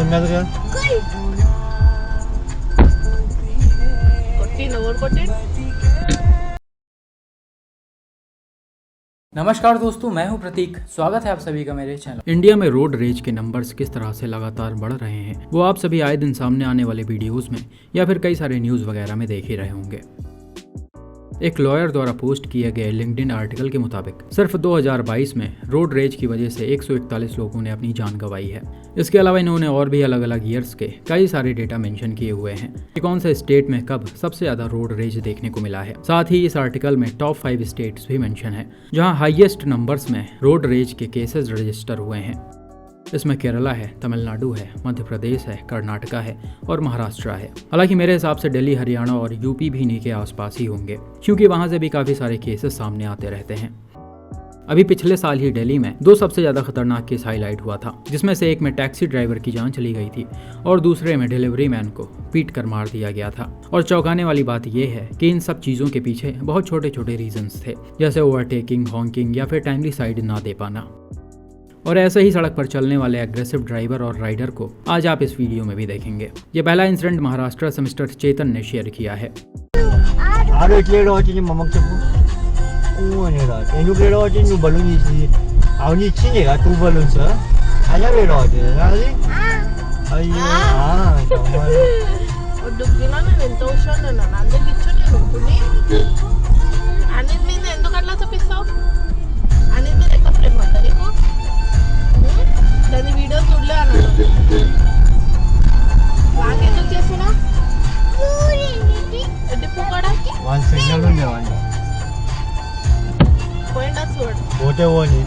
तुम्हें क्या नमस्कार दोस्तों, मैं हूं प्रतीक। स्वागत है आप सभी का मेरे चैनल। इंडिया में रोड रेज के नंबर्स किस तरह से लगातार बढ़ रहे हैं वो आप सभी आए दिन सामने आने वाले वीडियोस में या फिर कई सारे न्यूज़ वगैरह में देख ही रहे होंगे। एक लॉयर द्वारा पोस्ट किए गए लिंक्डइन आर्टिकल के मुताबिक सिर्फ 2022 में रोड रेज की वजह से 141 लोगों ने अपनी जान गंवाई है। इसके अलावा इन्होंने और भी अलग अलग ईयर्स के कई सारे डेटा मेंशन किए हुए हैं कि कौन से स्टेट में कब सबसे ज्यादा रोड रेज देखने को मिला है। साथ ही इस आर्टिकल में टॉप 5 स्टेट्स भी मेंशन है जहां हाईएस्ट नंबर्स में रोड रेज के केसेस रजिस्टर हुए हैं। इसमें केरला है, तमिलनाडु है, मध्य प्रदेश है, कर्नाटका है और महाराष्ट्र है। हालांकि मेरे हिसाब से दिल्ली, हरियाणा और यूपी भी इन्हीं के आसपास ही होंगे क्योंकि वहां से भी काफी सारे केसेस सामने आते रहते हैं। अभी पिछले साल ही दिल्ली में 2 सबसे ज्यादा खतरनाक केस हाईलाइट हुआ था, जिसमें से एक में टैक्सी ड्राइवर की जान चली गई थी और दूसरे में डिलीवरी मैन को पीट कर मार दिया गया था। और चौंकाने वाली बात यह है कि इन सब चीजों के पीछे बहुत छोटे छोटे रीजंस थे, जैसे ओवरटेकिंग, हॉन्किंग या फिर टाइमली साइड ना दे पाना। और ऐसे ही सड़क पर चलने वाले एग्रेसिव ड्राइवर और राइडर को आज आप इस वीडियो में भी देखेंगे। ये पहला इंसिडेंट महाराष्ट्र से मिस्टर चेतन ने शेयर किया है।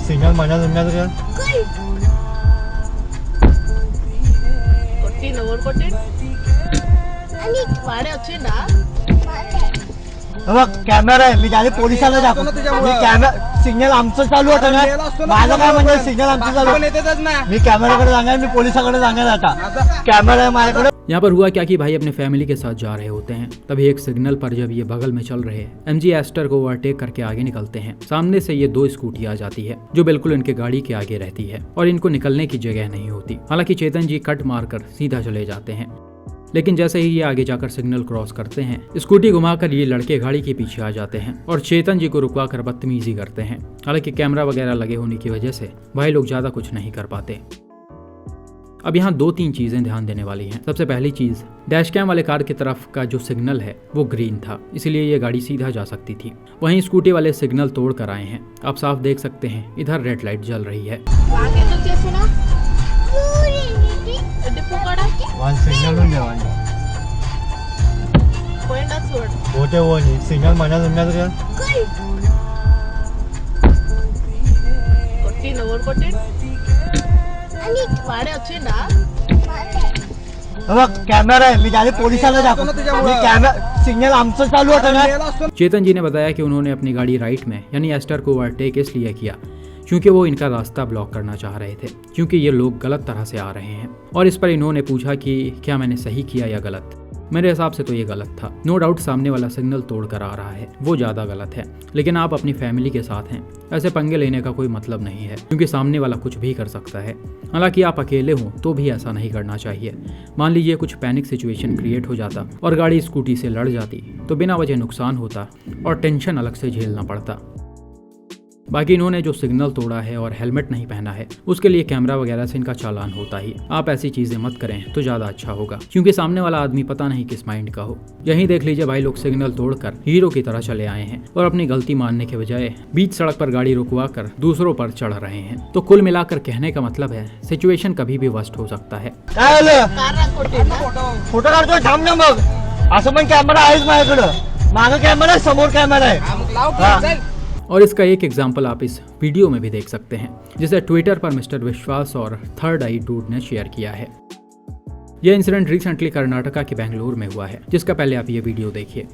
सिग्नल मना तुम्हें क्या कॅमेरा आहे. मी डायरेक्ट पोलिसाला दाखवतो. मी कॅमेरा सिग्नल आमचं चालू होतं ना, माझं काय म्हणजे सिग्नल आमचं चालू, मी कॅमेराकडे जाणार, मी पोलिसाकडे जाणार आता. कॅमेरा आहे माझ्याकडे। यहाँ पर हुआ क्या कि भाई अपने फैमिली के साथ जा रहे होते हैं, तभी एक सिग्नल पर जब ये बगल में चल रहे MG एस्टर को ओवरटेक करके आगे निकलते हैं। सामने से ये 2 स्कूटी आ जाती है जो बिल्कुल इनके गाड़ी के आगे रहती है और इनको निकलने की जगह नहीं होती। हालांकि चेतन जी कट मारकर सीधा चले जाते हैं, लेकिन जैसे ही ये आगे जाकर सिग्नल क्रॉस करते हैं, स्कूटी घुमाकर ये लड़के गाड़ी के पीछे आ जाते हैं और चेतन जी को रुकवाकर बदतमीजी करते हैं। हालांकि कैमरा वगैरह लगे होने की वजह से भाई लोग ज्यादा कुछ नहीं कर पाते। अब यहाँ 2-3 चीजें ध्यान देने वाली हैं। सबसे पहली चीज, डैश कैम वाले कार की तरफ का जो सिग्नल है वो ग्रीन था, इसलिए ये गाड़ी सीधा जा सकती थी। वहीं स्कूटी वाले सिग्नल तोड़ कर आए हैं। आप साफ देख सकते हैं इधर रेड लाइट जल रही है। सिग्नल मना तुम्हें क्या कॅमेरा आहे. मी डायरेक्ट पोलिसाला दाखवतो. मी कॅमेरा सिग्नल आमचं चालू होतं ना। चेतन जी ने बताया कि उन्होंने अपनी गाड़ी राइट में यानी एस्टर को ओवरटेक इसलिए किया क्योंकि वो इनका रास्ता ब्लॉक करना चाह रहे थे, क्योंकि ये लोग गलत तरह से आ रहे हैं। और इस पर इन्होंने पूछा कि क्या मैंने सही किया या गलत। मेरे हिसाब से तो ये गलत था। नो डाउट सामने वाला सिग्नल तोड़कर आ रहा है, वो ज़्यादा गलत है, लेकिन आप अपनी फैमिली के साथ हैं, ऐसे पंगे लेने का कोई मतलब नहीं है क्योंकि सामने वाला कुछ भी कर सकता है। हालांकि आप अकेले हो तो भी ऐसा नहीं करना चाहिए। मान लीजिए कुछ पैनिक सिचुएशन क्रिएट हो जाता और गाड़ी स्कूटी से लड़ जाती तो बिना वजह नुकसान होता और टेंशन अलग से झेलना पड़ता। बाकी इन्होंने जो सिग्नल तोड़ा है और हेलमेट नहीं पहना है उसके लिए कैमरा वगैरह से इनका चालान होता ही। आप ऐसी चीजें मत करें तो ज्यादा अच्छा होगा, क्योंकि सामने वाला आदमी पता नहीं किस माइंड का हो। यही देख लीजिए भाई लोग सिग्नल तोड़कर हीरो की तरह चले आए हैं और अपनी गलती मानने के बजाय बीच सड़क पर गाड़ी रुकवा कर दूसरों पर चढ़ रहे हैं। तो कुल मिलाकर कहने का मतलब है सिचुएशन कभी भी वर्स्ट हो सकता है। फोटो काढतोय, थांब ना मग. असं पण कॅमेरा आहेच माझ्याकडं, मागं कॅमेरा, समोर कॅमेरा आहे। और इसका एक एग्जाम्पल आप इस वीडियो में भी देख सकते हैं, जिसे ट्विटर पर मिस्टर विश्वास और थर्ड आई डूड ने शेयर किया है। यह इंसिडेंट रिसेंटली कर्नाटका के बेंगलुरु में हुआ है, जिसका पहले आप ये वीडियो देखिए।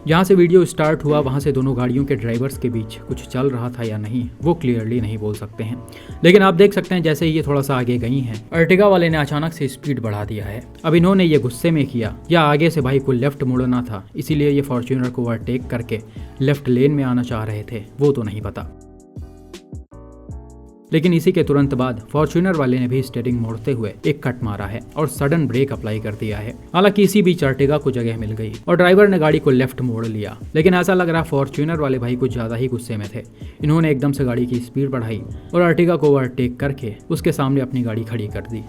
जहाँ से वीडियो स्टार्ट हुआ वहाँ से दोनों गाड़ियों के ड्राइवर्स के बीच कुछ चल रहा था या नहीं वो क्लियरली नहीं बोल सकते हैं, लेकिन आप देख सकते हैं जैसे ही ये थोड़ा सा आगे गई हैं, अर्टिगा वाले ने अचानक से स्पीड बढ़ा दिया है। अब इन्होंने ये गुस्से में किया या आगे से भाई को लेफ्ट मुड़ना था, इसीलिए ये फॉर्च्यूनर को ओवरटेक करके लेफ्ट लेन में आना चाह रहे थे, वो तो नहीं पता। लेकिन इसी के तुरंत बाद फॉर्च्यूनर वाले ने भी स्टीयरिंग मोड़ते हुए एक कट मारा है और सडन ब्रेक अप्लाई कर दिया है। हालांकि इसी बीच अर्टिगा को जगह मिल गई और ड्राइवर ने गाड़ी को लेफ्ट मोड़ लिया, लेकिन ऐसा लग रहा फॉर्च्यूनर वाले भाई कुछ ज्यादा ही गुस्से में थे। इन्होंने एकदम से गाड़ी की स्पीड बढ़ाई और अर्टिगा को ओवरटेक करके उसके सामने अपनी गाड़ी खड़ी कर दी।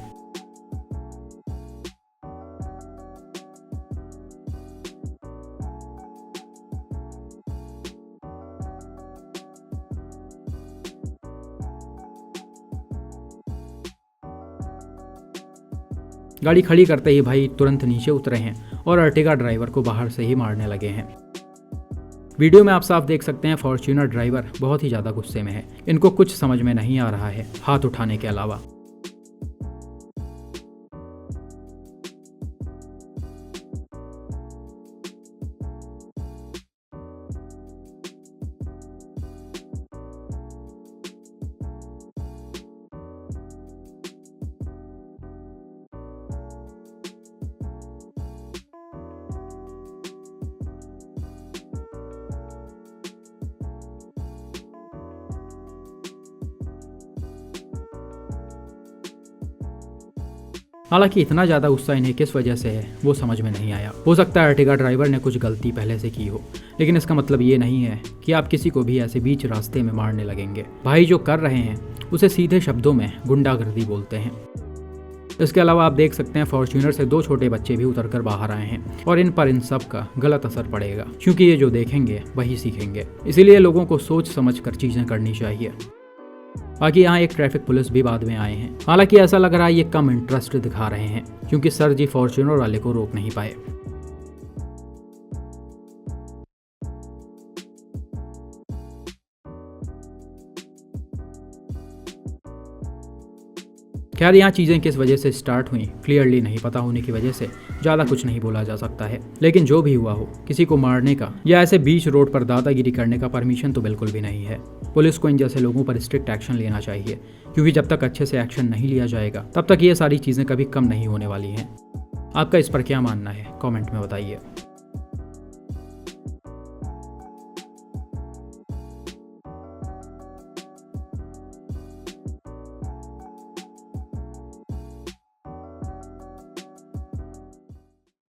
गाड़ी खड़ी करते ही भाई तुरंत नीचे उतरे हैं और अर्टिगा ड्राइवर को बाहर से ही मारने लगे हैं। वीडियो में आप साफ देख सकते हैं फॉर्च्यूनर ड्राइवर बहुत ही ज़्यादा गुस्से में है, इनको कुछ समझ में नहीं आ रहा है हाथ उठाने के अलावा। हालांकि इतना ज़्यादा गुस्सा इन्हें किस वजह से है वो समझ में नहीं आया। हो सकता है अर्टिगा ड्राइवर ने कुछ गलती पहले से की हो, लेकिन इसका मतलब ये नहीं है कि आप किसी को भी ऐसे बीच रास्ते में मारने लगेंगे। भाई जो कर रहे हैं उसे सीधे शब्दों में गुंडागर्दी बोलते हैं। इसके अलावा आप देख सकते हैं फॉर्च्यूनर से 2 छोटे बच्चे भी उतर कर बाहर आए हैं और इन पर इन सब का गलत असर पड़ेगा, क्योंकि ये जो देखेंगे वही सीखेंगे। इसीलिए लोगों को सोच समझ कर चीज़ें करनी चाहिए। बाकी यहाँ एक ट्रैफिक पुलिस भी बाद में आए हैं। हालांकि ऐसा लग रहा है ये कम इंटरेस्ट दिखा रहे हैं, क्योंकि सर जी फॉर्च्यूनर वाले को रोक नहीं पाए। खैर यहाँ चीज़ें किस वजह से स्टार्ट हुई क्लियरली नहीं पता होने की वजह से ज़्यादा कुछ नहीं बोला जा सकता है, लेकिन जो भी हुआ हो किसी को मारने का या ऐसे बीच रोड पर दादागिरी करने का परमिशन तो बिल्कुल भी नहीं है। पुलिस को इन जैसे लोगों पर स्ट्रिक्ट एक्शन लेना चाहिए, क्योंकि जब तक अच्छे से एक्शन नहीं लिया जाएगा तब तक ये सारी चीज़ें कभी कम नहीं होने वाली हैं। आपका इस पर क्या मानना है कमेंट में बताइए।